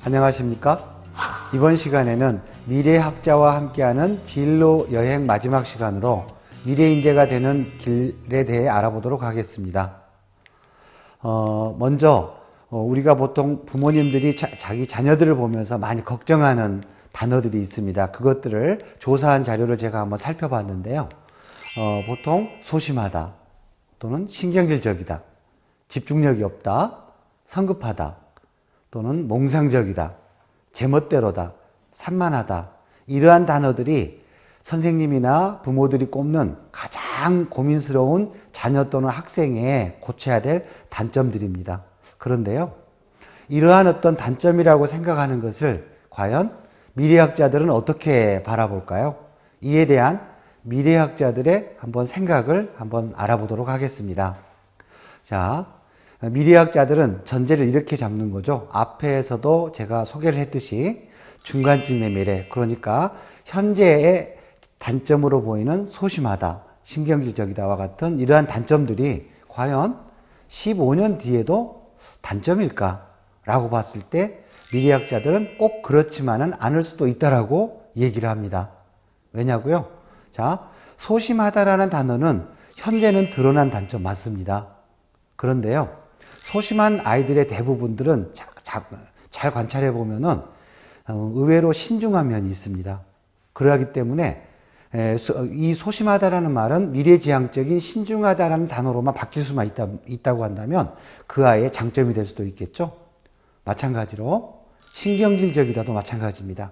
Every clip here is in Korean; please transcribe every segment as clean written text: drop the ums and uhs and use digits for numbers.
안녕하십니까? 이번 시간에는 미래학자와 함께하는 진로 여행 마지막 시간으로 미래인재가 되는 길에 대해 알아보도록 하겠습니다. 먼저 우리가 보통 부모님들이 자기 자녀들을 보면서 많이 걱정하는 단어들이 있습니다. 그것들을 조사한 자료를 제가 한번 살펴봤는데요. 보통 소심하다, 또는 신경질적이다, 집중력이 없다, 성급하다, 또는 몽상적이다, 제멋대로다, 산만하다, 이러한 단어들이 선생님이나 부모들이 꼽는 가장 고민스러운 자녀 또는 학생의 고쳐야 될 단점들입니다. 그런데요, 이러한 어떤 단점이라고 생각하는 것을 과연 미래학자들은 어떻게 바라볼까요? 이에 대한 미래학자들의 생각을 한번 알아보도록 하겠습니다. 자, 미래학자들은 전제를 이렇게 잡는 거죠. 앞에서도 제가 소개를 했듯이 중간쯤의 미래, 그러니까 현재의 단점으로 보이는 소심하다, 신경질적이다와 같은 이러한 단점들이 과연 15년 뒤에도 단점일까? 라고 봤을 때 미래학자들은 꼭 그렇지만은 않을 수도 있다라고 얘기를 합니다. 왜냐고요? 자, 소심하다라는 단어는 현재는 드러난 단점 맞습니다. 그런데요, 소심한 아이들의 대부분들은 잘 관찰해 보면은 의외로 신중한 면이 있습니다. 그러기 때문에 이 소심하다라는 말은 미래지향적인 신중하다라는 단어로만 바뀔 수만 있다고 한다면 그 아이의 장점이 될 수도 있겠죠. 마찬가지로 신경질적이다도 마찬가지입니다.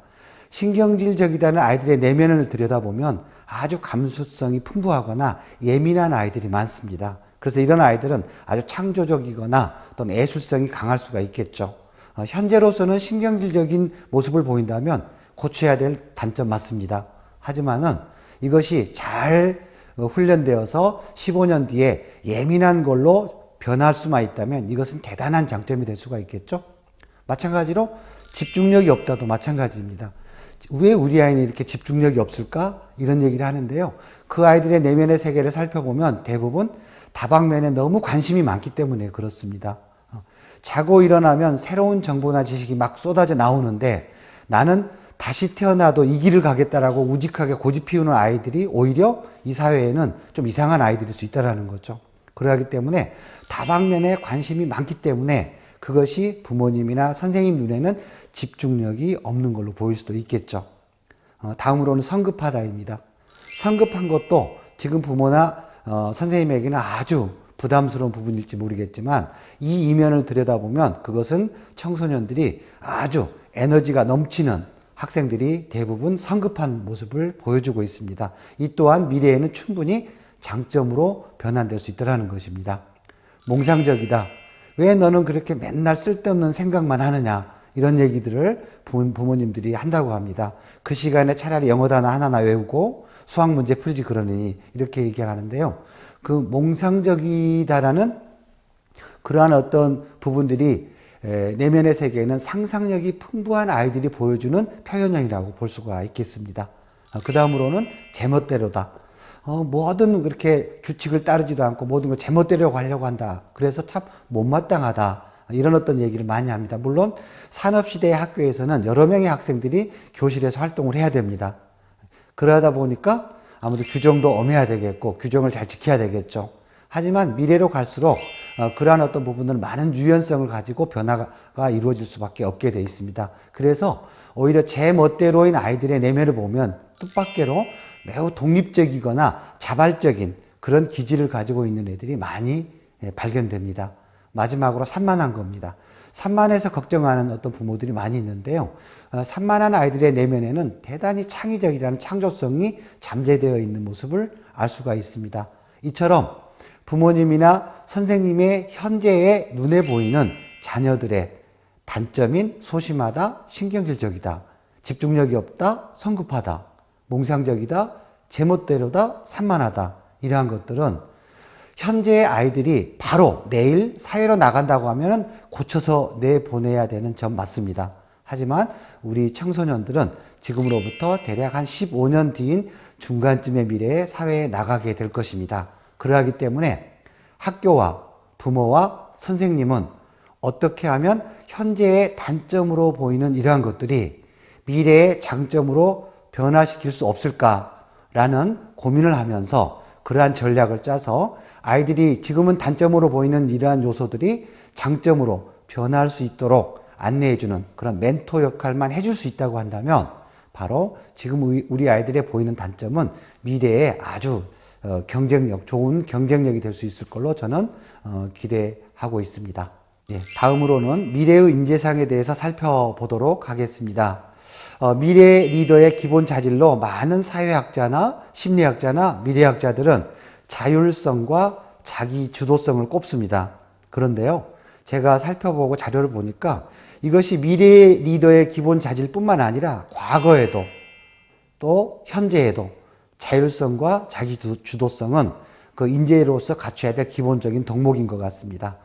신경질적이다는 아이들의 내면을 들여다보면 아주 감수성이 풍부하거나 예민한 아이들이 많습니다. 그래서 이런 아이들은 아주 창조적이거나 또는 예술성이 강할 수가 있겠죠. 현재로서는 신경질적인 모습을 보인다면 고쳐야 될 단점 맞습니다. 하지만은 이것이 잘 훈련되어서 15년 뒤에 예민한 걸로 변할 수만 있다면 이것은 대단한 장점이 될 수가 있겠죠. 마찬가지로 집중력이 없다도 마찬가지입니다. 왜 우리 아이는 이렇게 집중력이 없을까? 이런 얘기를 하는데요. 그 아이들의 내면의 세계를 살펴보면 대부분 다방면에 너무 관심이 많기 때문에 그렇습니다. 자고 일어나면 새로운 정보나 지식이 막 쏟아져 나오는데 나는 다시 태어나도 이 길을 가겠다라고 우직하게 고집 피우는 아이들이 오히려 이 사회에는 좀 이상한 아이들일 수 있다는 거죠. 그러기 때문에 다방면에 관심이 많기 때문에 그것이 부모님이나 선생님 눈에는 집중력이 없는 걸로 보일 수도 있겠죠. 다음으로는 성급하다입니다. 성급한 것도 지금 부모나 선생님에게는 아주 부담스러운 부분일지 모르겠지만 이 이면을 들여다보면 그것은 청소년들이 아주 에너지가 넘치는 학생들이 대부분 성급한 모습을 보여주고 있습니다. 이 또한 미래에는 충분히 장점으로 변환될 수 있다는 것입니다. 몽상적이다. 왜 너는 그렇게 맨날 쓸데없는 생각만 하느냐, 이런 얘기들을 부모님들이 한다고 합니다. 그 시간에 차라리 영어 단어 하나나 외우고 수학 문제 풀지 그러니, 이렇게 얘기하는데요. 그 몽상적이다라는 그러한 어떤 부분들이 내면의 세계에는 상상력이 풍부한 아이들이 보여주는 표현형이라고 볼 수가 있겠습니다. 그 다음으로는 제멋대로다. 뭐든 그렇게 규칙을 따르지도 않고 모든 걸 제멋대로 하려고 한다. 그래서 참 못마땅하다. 이런 어떤 얘기를 많이 합니다. 물론 산업시대의 학교에서는 여러 명의 학생들이 교실에서 활동을 해야 됩니다. 그러다 보니까 아무래도 규정도 엄해야 되겠고 규정을 잘 지켜야 되겠죠. 하지만 미래로 갈수록 그러한 어떤 부분들은 많은 유연성을 가지고 변화가 이루어질 수밖에 없게 되어 있습니다. 그래서 오히려 제 멋대로인 아이들의 내면을 보면 뜻밖에로 매우 독립적이거나 자발적인 그런 기질을 가지고 있는 애들이 많이 발견됩니다. 마지막으로 산만한 겁니다. 산만해서 걱정하는 어떤 부모들이 많이 있는데요. 산만한 아이들의 내면에는 대단히 창의적이라는 창조성이 잠재되어 있는 모습을 알 수가 있습니다. 이처럼 부모님이나 선생님의 현재의 눈에 보이는 자녀들의 단점인 소심하다, 신경질적이다, 집중력이 없다, 성급하다, 몽상적이다, 제멋대로다, 산만하다, 이러한 것들은 현재의 아이들이 바로 내일 사회로 나간다고 하면 고쳐서 내보내야 되는 점 맞습니다. 하지만 우리 청소년들은 지금으로부터 대략 한 15년 뒤인 중간쯤의 미래에 사회에 나가게 될 것입니다. 그러하기 때문에 학교와 부모와 선생님은 어떻게 하면 현재의 단점으로 보이는 이러한 것들이 미래의 장점으로 변화시킬 수 없을까라는 고민을 하면서 그러한 전략을 짜서 아이들이 지금은 단점으로 보이는 이러한 요소들이 장점으로 변화할 수 있도록 안내해주는 그런 멘토 역할만 해줄 수 있다고 한다면 바로 지금 우리 아이들의 보이는 단점은 미래에 아주 좋은 경쟁력이 될 수 있을 걸로 저는 기대하고 있습니다. 예, 다음으로는 미래의 인재상에 대해서 살펴보도록 하겠습니다. 미래 리더의 기본 자질로 많은 사회학자나 심리학자나 미래학자들은 자율성과 자기 주도성을 꼽습니다. 그런데요, 제가 살펴보고 자료를 보니까 이것이 미래 리더의 기본 자질뿐만 아니라 과거에도 또 현재에도 자율성과 자기 주도성은 그 인재로서 갖춰야 될 기본적인 덕목인 것 같습니다.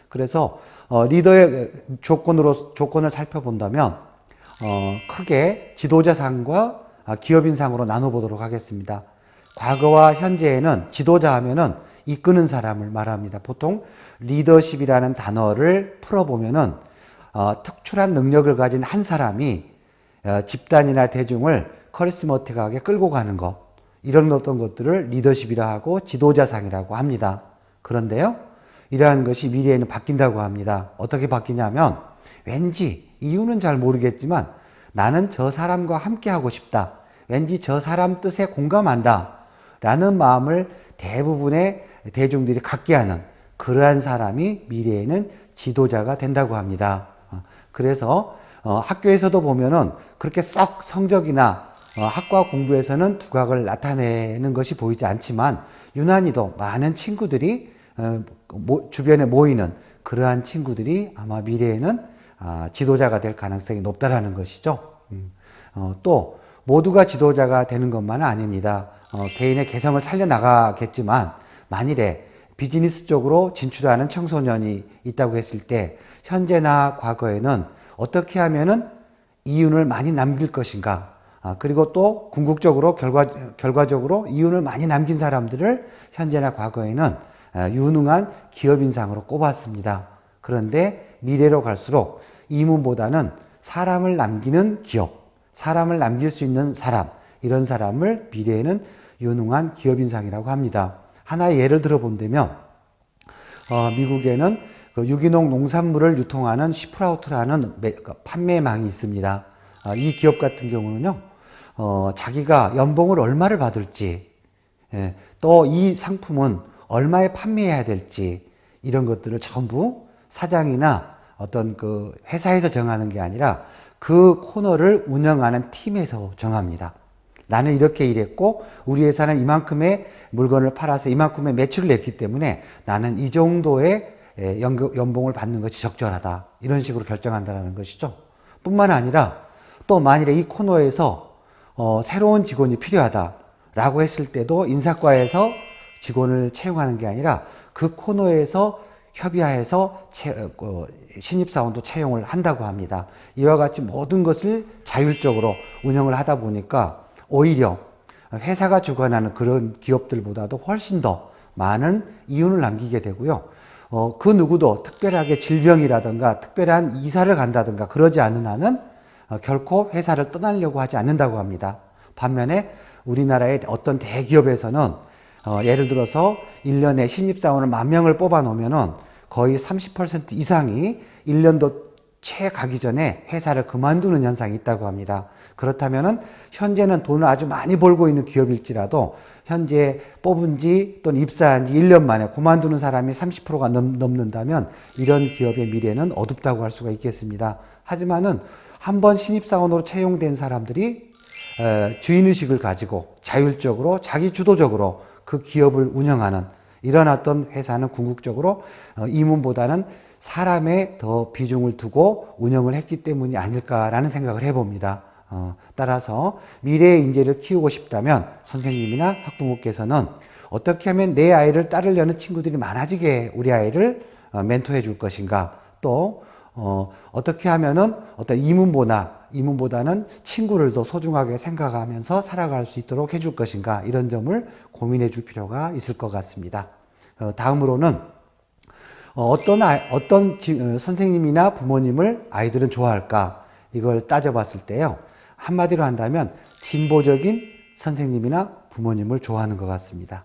그래서 리더의 조건을 살펴본다면 크게 지도자상과 기업인상으로 나눠보도록 하겠습니다. 과거와 현재에는 지도자 하면은 이끄는 사람을 말합니다. 보통 리더십이라는 단어를 풀어보면은 특출한 능력을 가진 한 사람이 집단이나 대중을 커리스마틱하게 끌고 가는 것, 이런 어떤 것들을 리더십이라 하고 지도자상이라고 합니다. 그런데요, 이러한 것이 미래에는 바뀐다고 합니다. 어떻게 바뀌냐면 왠지 이유는 잘 모르겠지만 나는 저 사람과 함께 하고 싶다, 왠지 저 사람 뜻에 공감한다 라는 마음을 대부분의 대중들이 갖게 하는 그러한 사람이 미래에는 지도자가 된다고 합니다. 그래서 학교에서도 보면은 그렇게 썩 성적이나 학과 공부에서는 두각을 나타내는 것이 보이지 않지만 유난히도 많은 친구들이 주변에 모이는 그러한 친구들이 아마 미래에는 지도자가 될 가능성이 높다라는 것이죠. 또 모두가 지도자가 되는 것만은 아닙니다. 개인의 개성을 살려나가겠지만 만일에 비즈니스 쪽으로 진출하는 청소년이 있다고 했을 때 현재나 과거에는 어떻게 하면은 이윤을 많이 남길 것인가, 그리고 또 궁극적으로 결과적으로 이윤을 많이 남긴 사람들을 현재나 과거에는 유능한 기업인상으로 꼽았습니다. 그런데 미래로 갈수록 이문보다는 사람을 남기는 기업, 사람을 남길 수 있는 사람, 이런 사람을 미래에는 유능한 기업인상이라고 합니다. 하나의 예를 들어본다면 미국에는 유기농 농산물을 유통하는 시프라우트라는 판매망이 있습니다. 이 기업 같은 경우는요, 자기가 연봉을 얼마를 받을지, 또 이 상품은 얼마에 판매해야 될지, 이런 것들을 전부 사장이나 어떤 그 회사에서 정하는 게 아니라 그 코너를 운영하는 팀에서 정합니다. 나는 이렇게 일했고 우리 회사는 이만큼의 물건을 팔아서 이만큼의 매출을 냈기 때문에 나는 이 정도의 연봉을 받는 것이 적절하다, 이런 식으로 결정한다는 것이죠. 뿐만 아니라 또 만일에 이 코너에서 새로운 직원이 필요하다라고 했을 때도 인사과에서 직원을 채용하는 게 아니라 그 코너에서 협의하여서 신입사원도 채용을 한다고 합니다. 이와 같이 모든 것을 자율적으로 운영을 하다 보니까 오히려 회사가 주관하는 그런 기업들보다도 훨씬 더 많은 이윤을 남기게 되고요. 그 누구도 특별하게 질병이라든가 특별한 이사를 간다든가 그러지 않는 한은 결코 회사를 떠나려고 하지 않는다고 합니다. 반면에 우리나라의 어떤 대기업에서는 예를 들어서 1년에 신입사원을 10,000명을 뽑아 놓으면은 거의 30% 이상이 1년도 채 가기 전에 회사를 그만두는 현상이 있다고 합니다. 그렇다면은 현재는 돈을 아주 많이 벌고 있는 기업일지라도 현재 뽑은 지 또는 입사한 지 1년 만에 그만두는 사람이 30%가 넘는다면 이런 기업의 미래는 어둡다고 할 수가 있겠습니다. 하지만은 한번 신입사원으로 채용된 사람들이 주인의식을 가지고 자율적으로 자기 주도적으로 그 기업을 운영하는 이런 어떤 회사는 궁극적으로 임원보다는 사람에 더 비중을 두고 운영을 했기 때문이 아닐까라는 생각을 해봅니다. 따라서 미래의 인재를 키우고 싶다면 선생님이나 학부모께서는 어떻게 하면 내 아이를 따르려는 친구들이 많아지게 우리 아이를 멘토해 줄 것인가, 또 어떻게 하면은 어떤 이문보다는 친구를 더 소중하게 생각하면서 살아갈 수 있도록 해줄 것인가, 이런 점을 고민해 줄 필요가 있을 것 같습니다. 다음으로는 선생님이나 부모님을 아이들은 좋아할까? 이걸 따져봤을 때요. 한마디로 한다면 진보적인 선생님이나 부모님을 좋아하는 것 같습니다.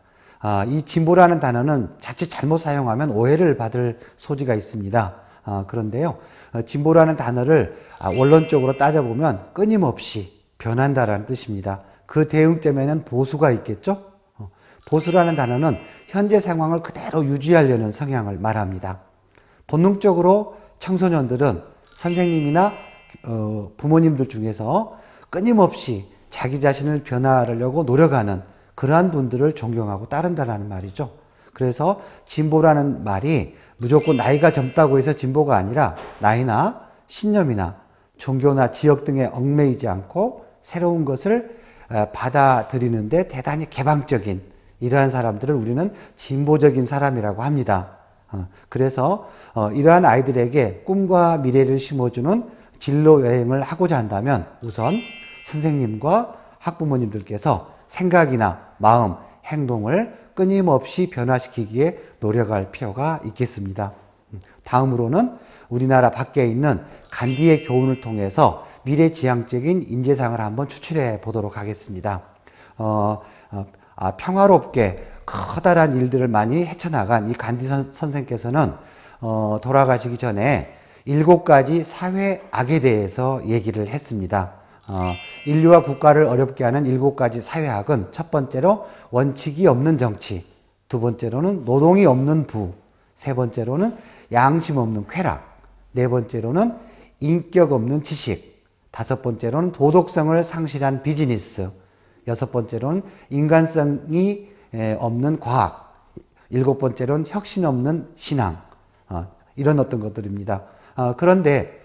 이 진보라는 단어는 자칫 잘못 사용하면 오해를 받을 소지가 있습니다. 그런데요. 진보라는 단어를 원론적으로 따져보면 끊임없이 변한다라는 뜻입니다. 그 대응점에는 보수가 있겠죠? 보수라는 단어는 현재 상황을 그대로 유지하려는 성향을 말합니다. 본능적으로 청소년들은 선생님이나 부모님들 중에서 끊임없이 자기 자신을 변화하려고 노력하는 그러한 분들을 존경하고 따른다는 말이죠. 그래서 진보라는 말이 무조건 나이가 젊다고 해서 진보가 아니라 나이나 신념이나 종교나 지역 등에 얽매이지 않고 새로운 것을 받아들이는데 대단히 개방적인 이러한 사람들을 우리는 진보적인 사람이라고 합니다. 그래서 이러한 아이들에게 꿈과 미래를 심어주는 진로 여행을 하고자 한다면 우선 선생님과 학부모님들께서 생각이나 마음, 행동을 끊임없이 변화시키기에 노력할 필요가 있겠습니다. 다음으로는 우리나라 밖에 있는 간디의 교훈을 통해서 미래지향적인 인재상을 한번 추출해 보도록 하겠습니다. 평화롭게 커다란 일들을 많이 헤쳐나간 이 간디 선생께서는 돌아가시기 전에 7가지 사회악에 대해서 얘기를 했습니다. 인류와 국가를 어렵게 하는 7가지 사회악은 첫 번째로 원칙이 없는 정치, 두 번째로는 노동이 없는 부, 세 번째로는 양심 없는 쾌락, 네 번째로는 인격 없는 지식, 다섯 번째로는 도덕성을 상실한 비즈니스, 여섯 번째로는 인간성이 없는 과학, 일곱 번째로는 혁신 없는 신앙, 이런 어떤 것들입니다. 그런데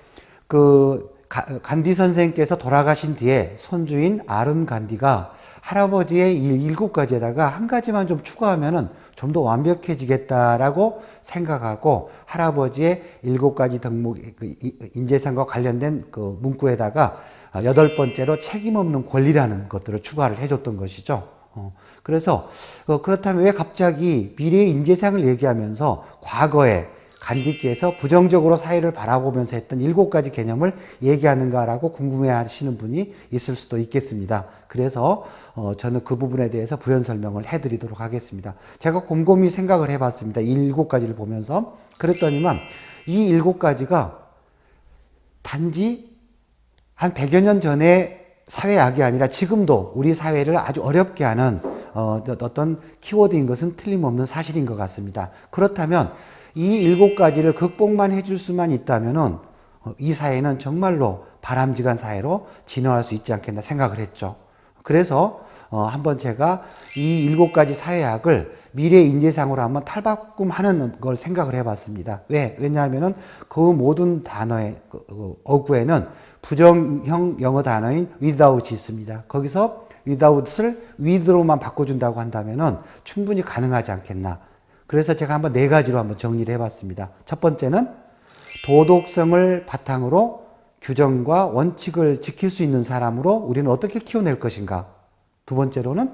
간디 선생께서 돌아가신 뒤에 손주인 아른 간디가 할아버지의 이 7가지에다가 한 가지만 좀 추가하면은 좀 더 완벽해지겠다라고 생각하고 할아버지의 7가지 덕목 인재상과 관련된 그 문구에다가 8번째로 책임 없는 권리라는 것들을 추가를 해줬던 것이죠. 그래서 그렇다면 왜 갑자기 미래의 인재상을 얘기하면서 과거에 간디께서 부정적으로 사회를 바라보면서 했던 7가지 개념을 얘기하는가라고 궁금해하시는 분이 있을 수도 있겠습니다. 그래서 저는 그 부분에 대해서 부연 설명을 해드리도록 하겠습니다. 제가 곰곰이 생각을 해봤습니다. 이 7가지를 보면서 그랬더니만 이 7가지가 단지 한 100여 년 전에 사회악이 아니라 지금도 우리 사회를 아주 어렵게 하는 어떤 키워드인 것은 틀림없는 사실인 것 같습니다. 그렇다면 이 7가지를 극복만 해줄 수만 있다면은 이 사회는 정말로 바람직한 사회로 진화할 수 있지 않겠나 생각을 했죠. 그래서 한번 제가 이 7가지 사회학을 미래 인재상으로 한번 탈바꿈하는 걸 생각을 해봤습니다. 왜냐하면은 그 모든 단어의 어구에는 부정형 영어 단어인 without이 있습니다. 거기서 without을 with로만 바꿔준다고 한다면은 충분히 가능하지 않겠나. 그래서 제가 한번 4가지로 한번 정리를 해봤습니다. 첫 번째는 도덕성을 바탕으로 규정과 원칙을 지킬 수 있는 사람으로 우리는 어떻게 키워낼 것인가. 두 번째로는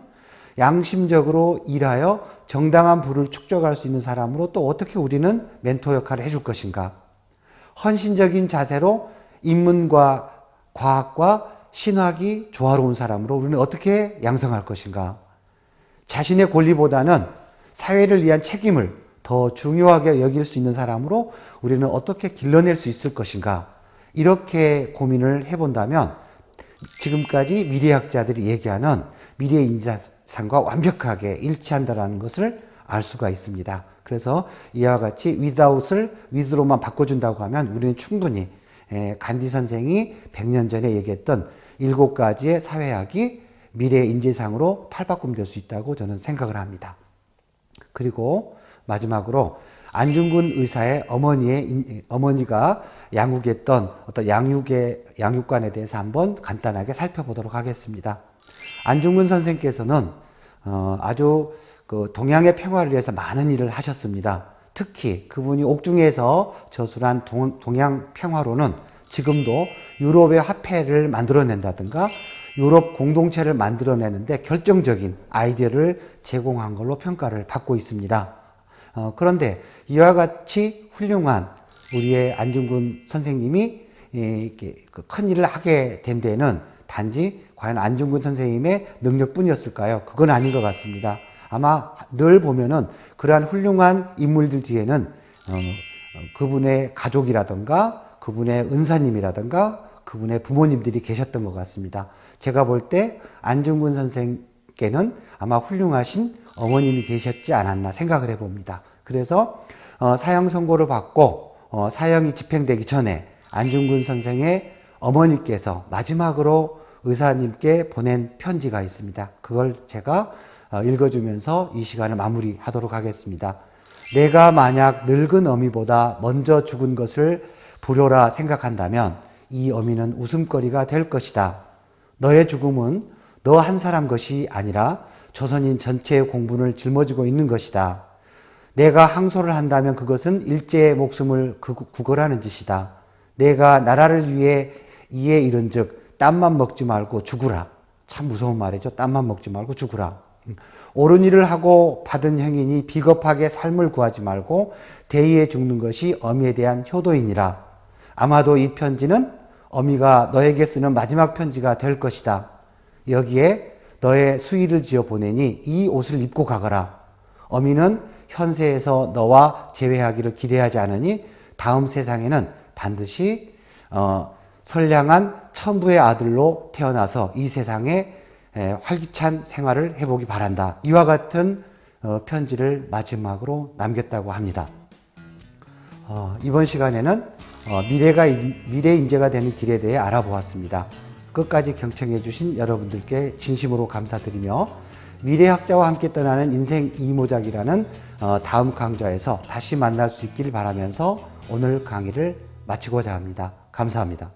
양심적으로 일하여 정당한 부를 축적할 수 있는 사람으로 또 어떻게 우리는 멘토 역할을 해줄 것인가. 헌신적인 자세로 인문과 과학과 신학이 조화로운 사람으로 우리는 어떻게 양성할 것인가. 자신의 권리보다는 사회를 위한 책임을 더 중요하게 여길 수 있는 사람으로 우리는 어떻게 길러낼 수 있을 것인가. 이렇게 고민을 해본다면 지금까지 미래학자들이 얘기하는 미래 인재상과 완벽하게 일치한다는 것을 알 수가 있습니다. 그래서 이와 같이 without을 with로만 바꿔준다고 하면 우리는 충분히 간디 선생이 100년 전에 얘기했던 7가지의 사회학이 미래 인재상으로 탈바꿈될 수 있다고 저는 생각을 합니다. 그리고 마지막으로 안중근 의사의 어머니가 양육했던 어떤 양육관에 대해서 한번 간단하게 살펴보도록 하겠습니다. 안중근 선생께서는 아주 동양의 평화를 위해서 많은 일을 하셨습니다. 특히 그분이 옥중에서 저술한 동양 평화로는 지금도 유럽의 화폐를 만들어낸다든가 유럽 공동체를 만들어내는데 결정적인 아이디어를 제공한 걸로 평가를 받고 있습니다. 그런데 이와 같이 훌륭한 우리의 안중근 선생님이 이렇게 큰 일을 하게 된 데는 단지 과연 안중근 선생님의 능력뿐이었을까요? 그건 아닌 것 같습니다. 아마 늘 보면은 그러한 훌륭한 인물들 뒤에는 그분의 가족이라든가 그분의 은사님이라든가 그분의 부모님들이 계셨던 것 같습니다. 제가 볼 때 안중근 선생께는 아마 훌륭하신 어머님이 계셨지 않았나 생각을 해봅니다. 그래서 사형 선고를 받고 사형이 집행되기 전에 안중근 선생의 어머니께서 마지막으로 의사님께 보낸 편지가 있습니다. 그걸 제가 읽어주면서 이 시간을 마무리하도록 하겠습니다. 내가 만약 늙은 어미보다 먼저 죽은 것을 불효라 생각한다면 이 어미는 웃음거리가 될 것이다. 너의 죽음은 너 한 사람 것이 아니라 조선인 전체의 공분을 짊어지고 있는 것이다. 내가 항소를 한다면 그것은 일제의 목숨을 구걸하는 짓이다. 내가 나라를 위해 이에 이른 즉 땀만 먹지 말고 죽으라. 참 무서운 말이죠. 땀만 먹지 말고 죽으라. 옳은 일을 하고 받은 형이니 비겁하게 삶을 구하지 말고 대의에 죽는 것이 어미에 대한 효도이니라. 아마도 이 편지는 어미가 너에게 쓰는 마지막 편지가 될 것이다. 여기에 너의 수의를 지어 보내니 이 옷을 입고 가거라. 어미는 현세에서 너와 재회하기를 기대하지 않으니 다음 세상에는 반드시 선량한 천부의 아들로 태어나서 이 세상에 활기찬 생활을 해보기 바란다. 이와 같은 편지를 마지막으로 남겼다고 합니다. 이번 시간에는 미래 인재가 되는 길에 대해 알아보았습니다. 끝까지 경청해 주신 여러분들께 진심으로 감사드리며 미래학자와 함께 떠나는 인생 이모작이라는 다음 강좌에서 다시 만날 수 있길 바라면서 오늘 강의를 마치고자 합니다. 감사합니다.